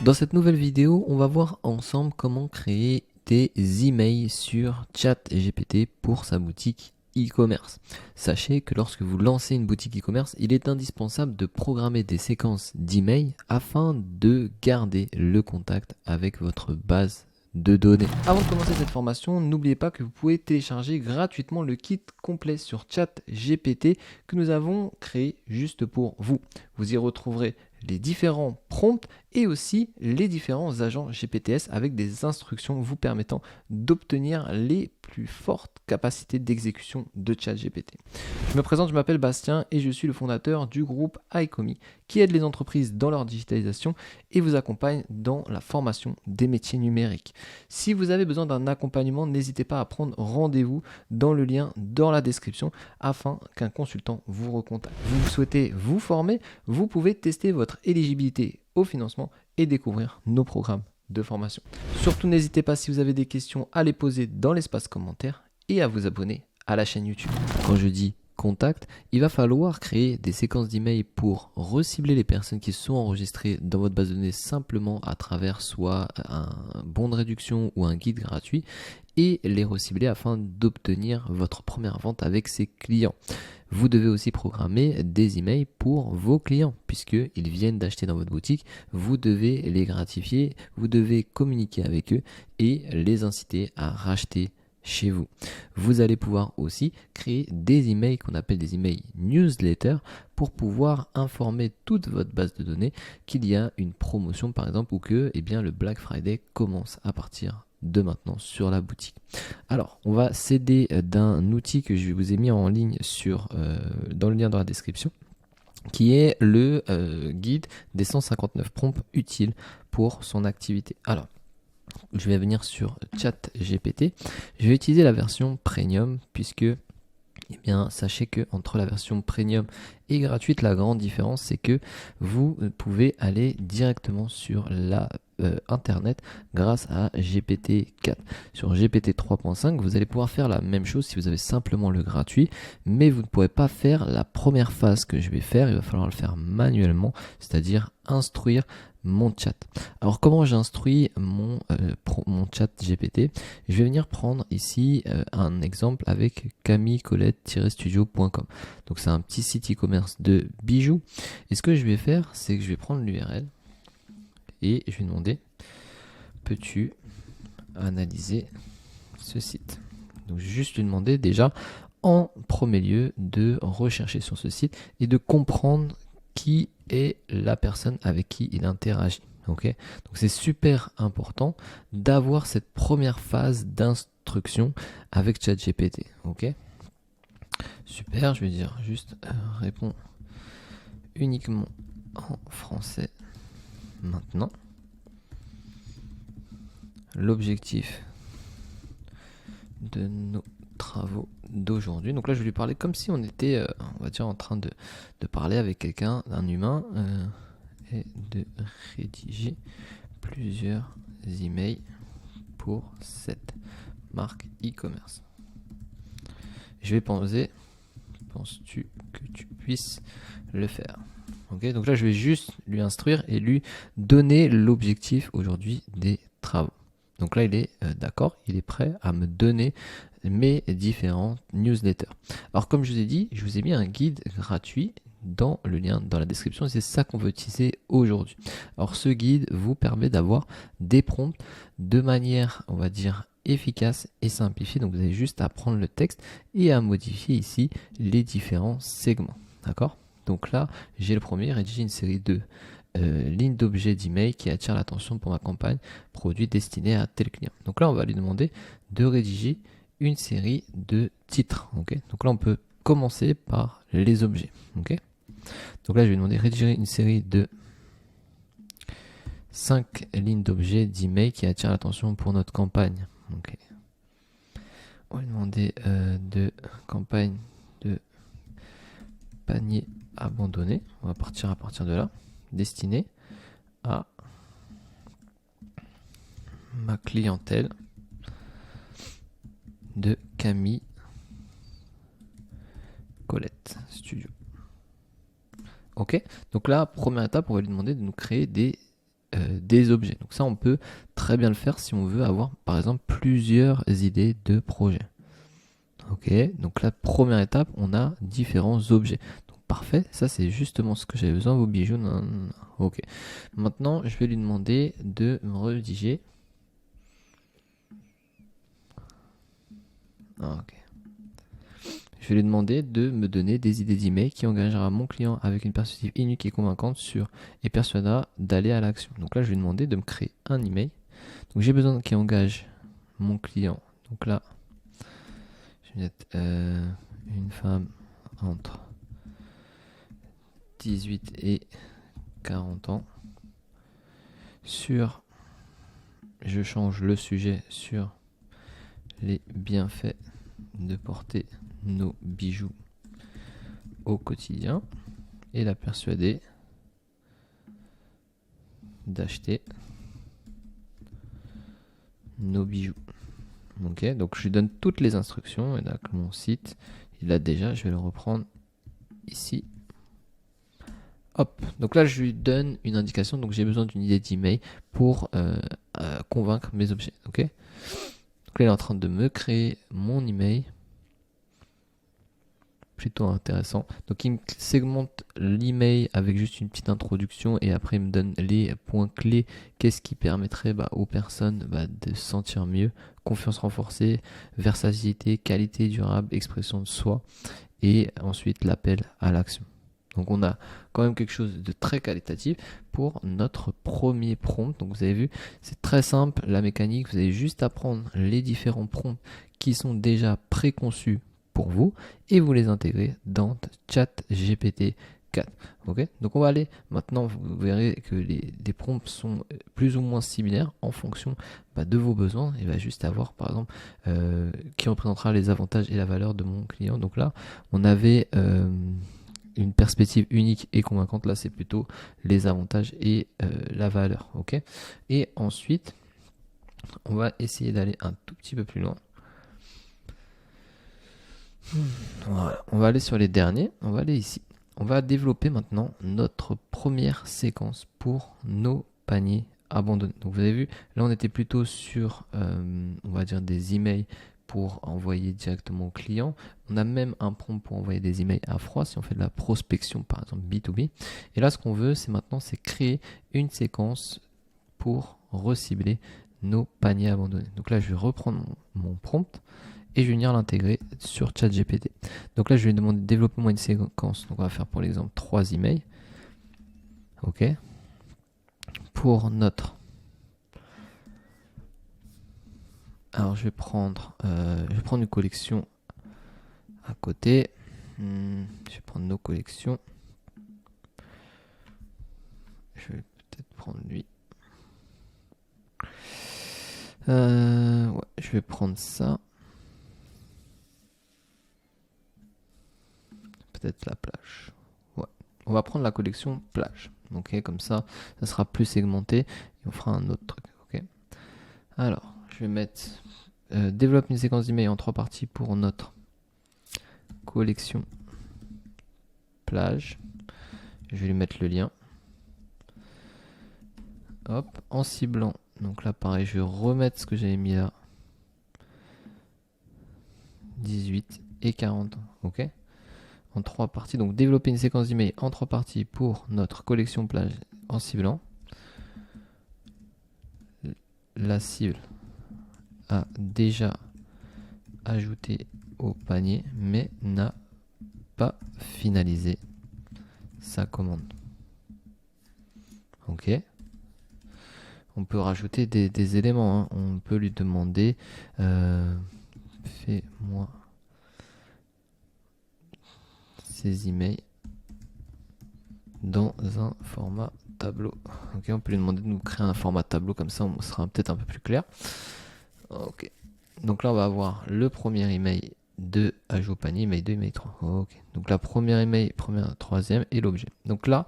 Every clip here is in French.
Dans cette nouvelle vidéo, on va voir ensemble comment créer des emails sur ChatGPT pour sa boutique e-commerce. Sachez que lorsque vous lancez une boutique e-commerce, il est indispensable de programmer des séquences d'emails afin de garder le contact avec votre base de données. Avant de commencer cette formation, n'oubliez pas que vous pouvez télécharger gratuitement le kit complet sur ChatGPT que nous avons créé juste pour vous. Vous y retrouverez les différents prompts et aussi les différents agents GPTs avec des instructions vous permettant d'obtenir les plus fortes capacités d'exécution de ChatGPT. Je me présente, je m'appelle Bastien et je suis le fondateur du groupe iComi qui aide les entreprises dans leur digitalisation et vous accompagne dans la formation des métiers numériques. Si vous avez besoin d'un accompagnement, n'hésitez pas à prendre rendez-vous dans le lien dans la description afin qu'un consultant vous recontacte. Vous souhaitez vous former, vous pouvez tester votre éligibilité au financement et découvrir nos programmes de formation. Surtout, n'hésitez pas si vous avez des questions à les poser dans l'espace commentaire et à vous abonner à la chaîne YouTube. Quand je dis contact, il va falloir créer des séquences d'emails pour recibler les personnes qui sont enregistrées dans votre base de données simplement à travers soit un bon de réduction ou un guide gratuit et les recibler afin d'obtenir votre première vente avec ces clients. Vous devez aussi programmer des emails pour vos clients puisqu'ils viennent d'acheter dans votre boutique. Vous devez les gratifier, vous devez communiquer avec eux et les inciter à racheter chez vous. Vous allez pouvoir aussi créer des emails qu'on appelle des emails newsletter pour pouvoir informer toute votre base de données qu'il y a une promotion par exemple ou que le Black Friday commence à partir de maintenant sur la boutique. Alors, on va s'aider d'un outil que je vous ai mis en ligne dans le lien dans la description, qui est le guide des 159 prompts utiles pour son activité. Alors, je vais venir sur ChatGPT. Je vais utiliser la version premium puisque sachez que entre la version premium et gratuite, la grande différence c'est que vous pouvez aller directement sur la internet grâce à GPT-4. Sur GPT 3.5, vous allez pouvoir faire la même chose si vous avez simplement le gratuit, mais vous ne pourrez pas faire la première phase que je vais faire. Il va falloir le faire manuellement, c'est-à-dire instruire mon chat. Alors comment j'instruis mon chat GPT? Je vais venir prendre ici un exemple avec camillecolette-studio.com. Donc c'est un petit site e-commerce de bijoux. Et ce que je vais faire, c'est que je vais prendre l'URL et je vais demander: peux-tu analyser ce site? Donc je vais juste lui demander déjà en premier lieu de rechercher sur ce site et de comprendre qui est la personne avec qui il interagit. Okay, donc c'est super important d'avoir cette première phase d'instruction avec ChatGPT. Ok, super. Je vais dire juste réponds uniquement en français maintenant. L'objectif de nos travaux d'aujourd'hui. Donc là, je vais lui parler comme si on était, on va dire, en train de parler avec quelqu'un, un humain, et de rédiger plusieurs emails pour cette marque e-commerce. Je vais poser: penses-tu que tu puisses le faire? Ok, donc là, je vais juste lui instruire et lui donner l'objectif aujourd'hui des travaux. Donc là, il est d'accord, il est prêt à me donner mes différentes newsletters. Alors comme je vous ai dit, je vous ai mis un guide gratuit dans le lien dans la description et c'est ça qu'on veut utiliser aujourd'hui. Alors ce guide vous permet d'avoir des prompts de manière, on va dire, efficace et simplifiée. Donc vous avez juste à prendre le texte et à modifier ici les différents segments. D'accord? Donc là, j'ai le premier: rédiger une série de lignes d'objets d'email qui attirent l'attention pour ma campagne produit destinée à tel client. Donc là, on va lui demander de rédiger une série de titres. Okay, donc là, on peut commencer par les objets. Okay, donc là, je vais demander rédiger une série de 5 lignes d'objets d'email qui attirent l'attention pour notre campagne. Okay. On va lui demander de campagne de panier abandonné. On va partir à partir de là. Destiné à ma clientèle de Camille Colette Studio. Ok, donc là, première étape, on va lui demander de nous créer des des objets. Donc ça, on peut très bien le faire si on veut avoir, par exemple, plusieurs idées de projets. Ok, donc la première étape, on a différents objets. Donc parfait, ça c'est justement ce que j'avais besoin, vos bijoux. Non, non, non. Ok, maintenant je vais lui demander de me rédiger. Ok. Je vais lui demander de me donner des idées d'email qui engagera mon client avec une perspective unique et convaincante sur et persuadera d'aller à l'action. Donc là, je vais lui demander de me créer un email. Donc j'ai besoin qu'il engage mon client. Donc là, je vais mettre une femme entre 18 et 40 ans. Je change le sujet sur les bienfaits de porter nos bijoux au quotidien et la persuader d'acheter nos bijoux. Ok, donc je lui donne toutes les instructions et là mon site, il l'a déjà, je vais le reprendre ici. Hop, donc là je lui donne une indication, donc j'ai besoin d'une idée d'email pour convaincre mes objets. Ok, donc là il est en train de me créer mon email. Plutôt intéressant. Donc il me segmente l'email avec juste une petite introduction et après il me donne les points clés. Qu'est-ce qui permettrait aux personnes de se sentir mieux. Confiance renforcée, versatilité, qualité durable, expression de soi et ensuite l'appel à l'action. Donc on a quand même quelque chose de très qualitatif pour notre premier prompt. Donc vous avez vu, c'est très simple la mécanique. Vous avez juste à prendre les différents prompts qui sont déjà préconçus pour vous et vous les intégrez dans ChatGPT 4. Ok, donc on va aller maintenant, vous verrez que les prompts sont plus ou moins similaires en fonction de vos besoins. Il va juste avoir par exemple qui représentera les avantages et la valeur de mon client. Donc là on avait une perspective unique et convaincante. Là c'est plutôt les avantages et la valeur. Ok, et ensuite on va essayer d'aller un tout petit peu plus loin. Voilà, on va aller sur les derniers, on va aller ici. On va développer maintenant notre première séquence pour nos paniers abandonnés. Donc vous avez vu, là on était plutôt sur, on va dire des emails pour envoyer directement au client. On a même un prompt pour envoyer des emails à froid si on fait de la prospection par exemple B2B. Et là ce qu'on veut c'est maintenant c'est créer une séquence pour recibler nos paniers abandonnés. Donc là je vais reprendre mon prompt et je vais venir l'intégrer sur ChatGPT. Donc là, je vais demander développez-moi une séquence. Donc on va faire pour l'exemple 3 emails. Ok. Pour notre. Alors je vais prendre une collection à côté. Je vais prendre nos collections. Je vais peut-être prendre lui. Ouais, je vais prendre ça. Peut-être la plage. Ouais. On va prendre la collection plage. Ok, comme ça sera plus segmenté. Et on fera un autre truc. Ok. Alors, je vais mettre développe une séquence d'email en 3 parties pour notre collection plage. Je vais lui mettre le lien. Hop, en ciblant. Donc là, pareil, je vais remettre ce que j'avais mis là. 18 et 40. Ok. En 3 parties. Donc développer une séquence d'email en 3 parties pour notre collection plage en ciblant. La cible a déjà ajouté au panier mais n'a pas finalisé sa commande. Ok. On peut rajouter des éléments. Hein. On peut lui demander fais-moi ces emails dans un format tableau. Ok, on peut lui demander de nous créer un format tableau comme ça, on sera peut-être un peu plus clair. Ok, donc là on va avoir le premier email de ajout au panier, email 2, email 3. Ok, donc la première email, troisième et l'objet. Donc là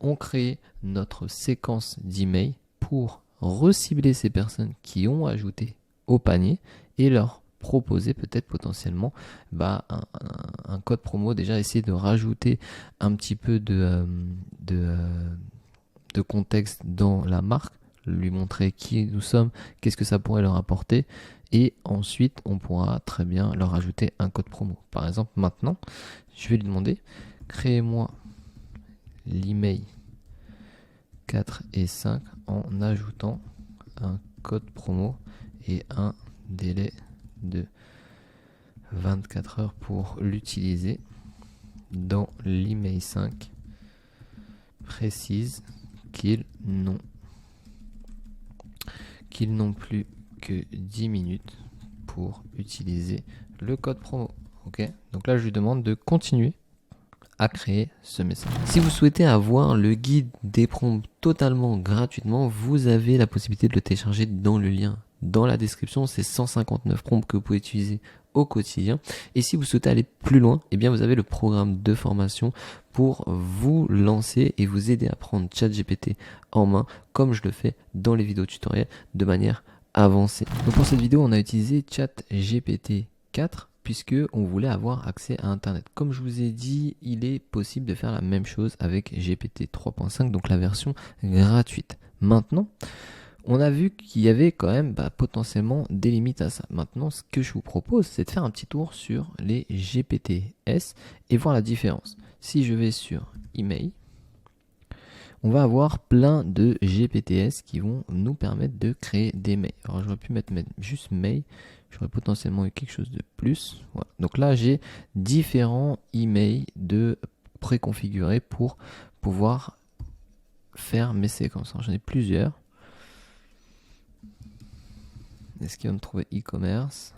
on crée notre séquence d'email pour recibler ces personnes qui ont ajouté au panier et leur proposer peut-être potentiellement un code promo, déjà essayer de rajouter un petit peu de contexte dans la marque, lui montrer qui nous sommes, qu'est-ce que ça pourrait leur apporter. Et ensuite, on pourra très bien leur ajouter un code promo. Par exemple, maintenant, je vais lui demander, créez-moi l'email 4 et 5 en ajoutant un code promo et un délai de 24 heures pour l'utiliser. Dans l'email 5, précise qu'ils n'ont plus que 10 minutes pour utiliser le code promo. Ok, donc là je lui demande de continuer à créer ce message. Si vous souhaitez avoir le guide des prompts totalement gratuitement, vous avez la possibilité de le télécharger dans le lien dans la description. C'est 159 prompts que vous pouvez utiliser au quotidien. Et si vous souhaitez aller plus loin, eh bien vous avez le programme de formation pour vous lancer et vous aider à prendre ChatGPT en main, comme je le fais dans les vidéos tutoriels de manière avancée. Donc pour cette vidéo, on a utilisé ChatGPT 4 puisque on voulait avoir accès à Internet. Comme je vous ai dit, il est possible de faire la même chose avec GPT 3.5, donc la version gratuite. Maintenant, on a vu qu'il y avait quand même potentiellement des limites à ça. Maintenant, ce que je vous propose, c'est de faire un petit tour sur les GPTs et voir la différence. Si je vais sur email, on va avoir plein de GPTs qui vont nous permettre de créer des mails. Alors j'aurais pu mettre juste mail, j'aurais potentiellement eu quelque chose de plus. Voilà. Donc là j'ai différents emails de préconfigurés pour pouvoir faire mes séquences. J'en ai plusieurs. Est-ce qu'il va me trouver e-commerce?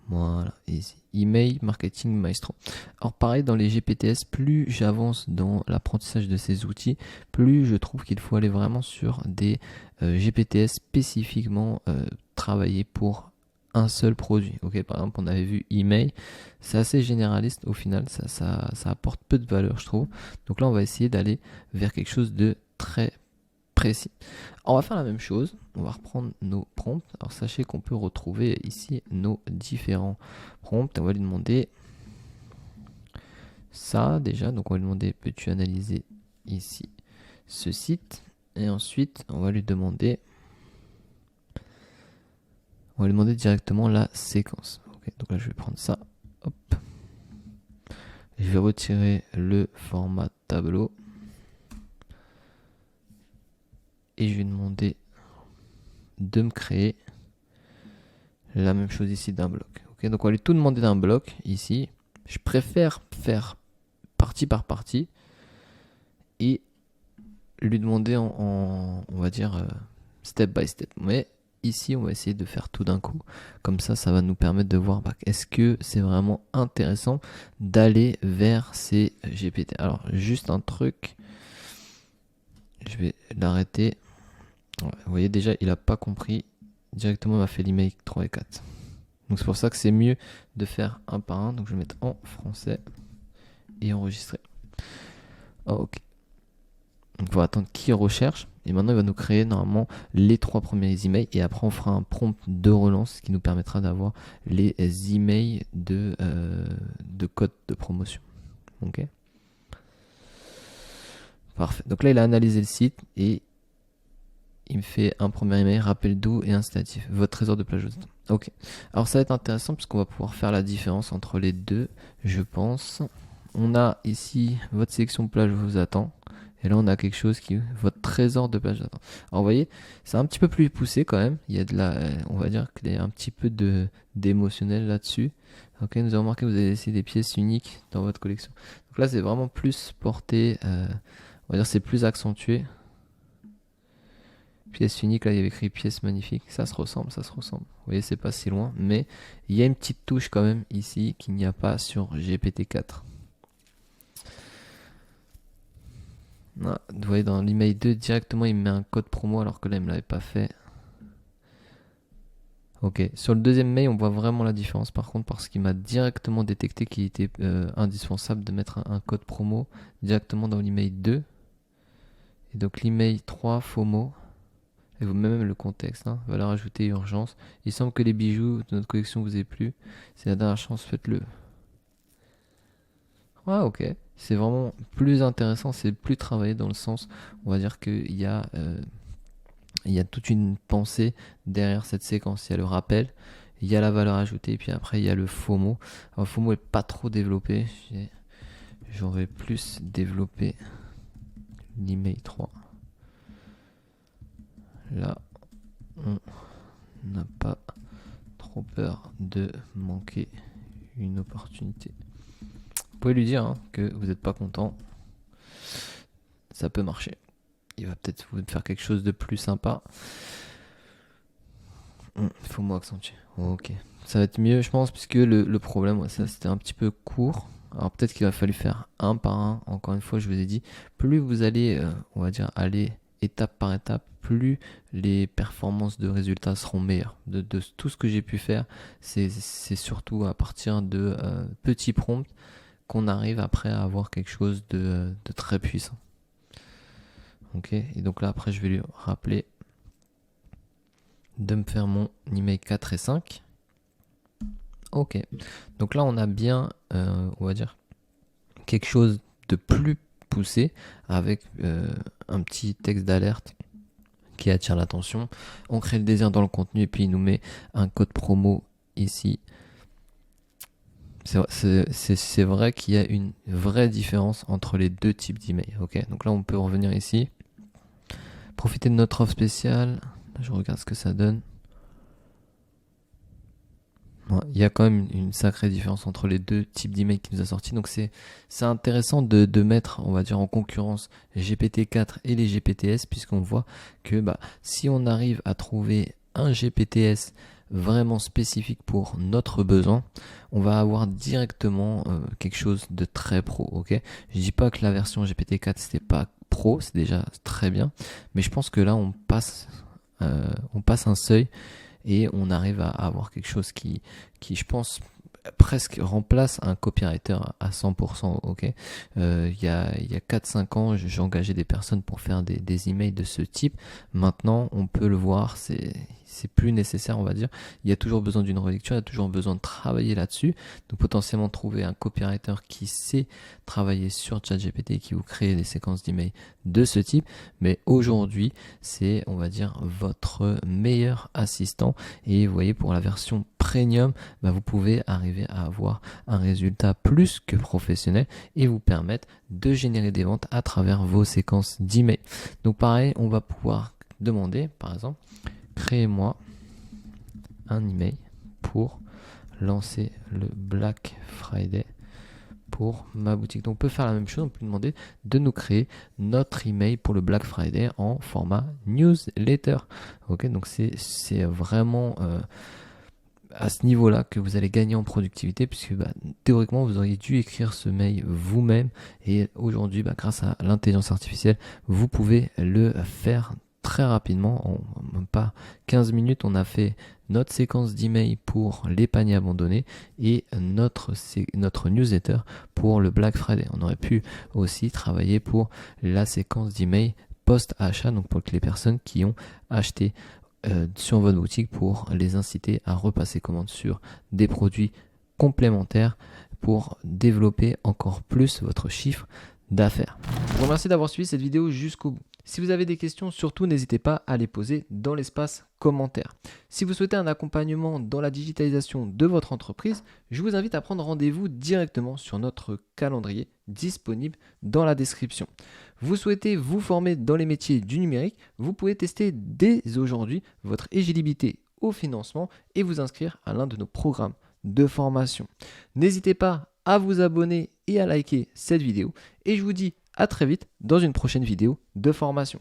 Voilà, ici, email marketing maestro. Alors pareil, dans les GPTs, plus j'avance dans l'apprentissage de ces outils, plus je trouve qu'il faut aller vraiment sur des GPTs spécifiquement travaillés pour un seul produit. Ok, par exemple, on avait vu email, c'est assez généraliste au final, ça apporte peu de valeur, je trouve. Donc là, on va essayer d'aller vers quelque chose de très précis. On va faire la même chose, on va reprendre nos prompts. Alors sachez qu'on peut retrouver ici nos différents prompts. On va lui demander ça déjà, donc on va lui demander peux-tu analyser ici ce site, et ensuite on va lui demander directement la séquence. Okay, donc là je vais prendre ça, hop, je vais retirer le format tableau et je vais demander de me créer la même chose ici d'un bloc. Okay, donc on va lui tout demander d'un bloc ici. Je préfère faire partie par partie et lui demander on va dire step by step. Mais ici on va essayer de faire tout d'un coup. Comme ça va nous permettre de voir est-ce que c'est vraiment intéressant d'aller vers ces GPT. Alors juste un truc, je vais l'arrêter. Ouais, vous voyez déjà il n'a pas compris. Directement il m'a fait l'email 3 et 4. Donc c'est pour ça que c'est mieux de faire un par un. Donc je vais mettre en français et enregistrer. Oh, ok. Donc on va attendre qu'il recherche. Et maintenant il va nous créer normalement les 3 premiers emails. Et après on fera un prompt de relance qui nous permettra d'avoir les emails de code de promotion. Ok. Parfait. Donc là il a analysé le site et il me fait un premier email, rappel d'où et incitatif. Votre trésor de plage. Ok. Alors ça va être intéressant puisqu'on va pouvoir faire la différence entre les deux, je pense. On a ici votre sélection plage vous attend. Et là on a quelque chose qui votre trésor de plage attend. Alors vous voyez, c'est un petit peu plus poussé quand même. Il y a de la, on va dire qu'il y a un petit peu d'émotionnel là-dessus. Ok, nous avons remarqué que vous avez laissé des pièces uniques dans votre collection. Donc là c'est vraiment plus porté, on va dire c'est plus accentué. Pièce unique, là il y avait écrit pièce magnifique, ça se ressemble. Vous voyez, c'est pas si loin, mais il y a une petite touche quand même ici qu'il n'y a pas sur GPT-4. Vous voyez, dans l'email 2, directement il me met un code promo alors que là il me l'avait pas fait. Ok, sur le deuxième mail, on voit vraiment la différence par contre parce qu'il m'a directement détecté qu'il était indispensable de mettre un code promo directement dans l'email 2. Et donc l'email 3, FOMO. Et vous même le contexte, valeur ajoutée, urgence. Il semble que les bijoux de notre collection vous aient plu. C'est la dernière chance, faites-le. Ah ok, c'est vraiment plus intéressant, c'est plus travaillé dans le sens, on va dire il y a toute une pensée derrière cette séquence. Il y a le rappel, il y a la valeur ajoutée, et puis après il y a le FOMO. Alors, le FOMO est pas trop développé, j'aurais plus développé l'email 3. Là, on n'a pas trop peur de manquer une opportunité. Vous pouvez lui dire hein, que vous n'êtes pas content, ça peut marcher. Il va peut-être vous faire quelque chose de plus sympa. Faut moi accentuer. Ok. Ça va être mieux, je pense, puisque le problème, ouais, ça c'était un petit peu court. Alors peut-être qu'il va falloir faire un par un. Encore une fois, je vous ai dit, plus vous allez, on va dire, aller étape par étape, plus les performances de résultats seront meilleures. De tout ce que j'ai pu faire, c'est surtout à partir de petits prompts qu'on arrive après à avoir quelque chose de très puissant. Ok. Et donc là, après, je vais lui rappeler de me faire mon email 4 et 5. Ok, donc là on a bien, on va dire, quelque chose de plus poussé avec un petit texte d'alerte qui attire l'attention. On crée le désir dans le contenu et puis il nous met un code promo ici. C'est vrai qu'il y a une vraie différence entre les deux types d'emails. Ok, donc là on peut revenir ici. Profiter de notre offre spéciale. Je regarde ce que ça donne. Il y a quand même une sacrée différence entre les deux types d'emails qui nous a sortis. Donc c'est intéressant de mettre, on va dire, en concurrence GPT-4 et les GPTS, puisqu'on voit que si on arrive à trouver un GPTS vraiment spécifique pour notre besoin, on va avoir directement quelque chose de très pro. Ok, je dis pas que la version GPT-4 c'était pas pro, c'est déjà très bien, mais je pense que là on passe un seuil et on arrive à avoir quelque chose qui je pense, presque remplace un copywriter à 100%. Ok, il y a 4-5 ans, j'ai engagé des personnes pour faire des emails de ce type. Maintenant, on peut le voir, c'est plus nécessaire, on va dire. Il y a toujours besoin d'une relecture, il y a toujours besoin de travailler là-dessus. Donc potentiellement trouver un copywriter qui sait travailler sur ChatGPT et qui vous crée des séquences d'emails de ce type. Mais aujourd'hui, c'est, on va dire, votre meilleur assistant. Et vous voyez, pour la version premium, vous pouvez arriver à avoir un résultat plus que professionnel et vous permettre de générer des ventes à travers vos séquences d'emails. Donc pareil, on va pouvoir demander, par exemple, créez-moi un email pour lancer le Black Friday pour ma boutique. Donc on peut faire la même chose, on peut demander de nous créer notre email pour le Black Friday en format newsletter. Ok, donc c'est vraiment à ce niveau-là que vous allez gagner en productivité, puisque théoriquement vous auriez dû écrire ce mail vous-même, et aujourd'hui grâce à l'intelligence artificielle vous pouvez le faire très rapidement. En même pas 15 minutes, on a fait notre séquence d'email pour les paniers abandonnés et notre newsletter pour le Black Friday. On aurait pu aussi travailler pour la séquence d'email post-achat, donc pour les personnes qui ont acheté sur votre boutique, pour les inciter à repasser commande sur des produits complémentaires pour développer encore plus votre chiffre d'affaires. Je vous remercie d'avoir suivi cette vidéo jusqu'au bout. Si vous avez des questions, surtout n'hésitez pas à les poser dans l'espace commentaire. Si vous souhaitez un accompagnement dans la digitalisation de votre entreprise, je vous invite à prendre rendez-vous directement sur notre calendrier disponible dans la description. Vous souhaitez vous former dans les métiers du numérique, vous pouvez tester dès aujourd'hui votre éligibilité au financement et vous inscrire à l'un de nos programmes de formation. N'hésitez pas à vous abonner et à liker cette vidéo et je vous dis à très vite dans une prochaine vidéo de formation.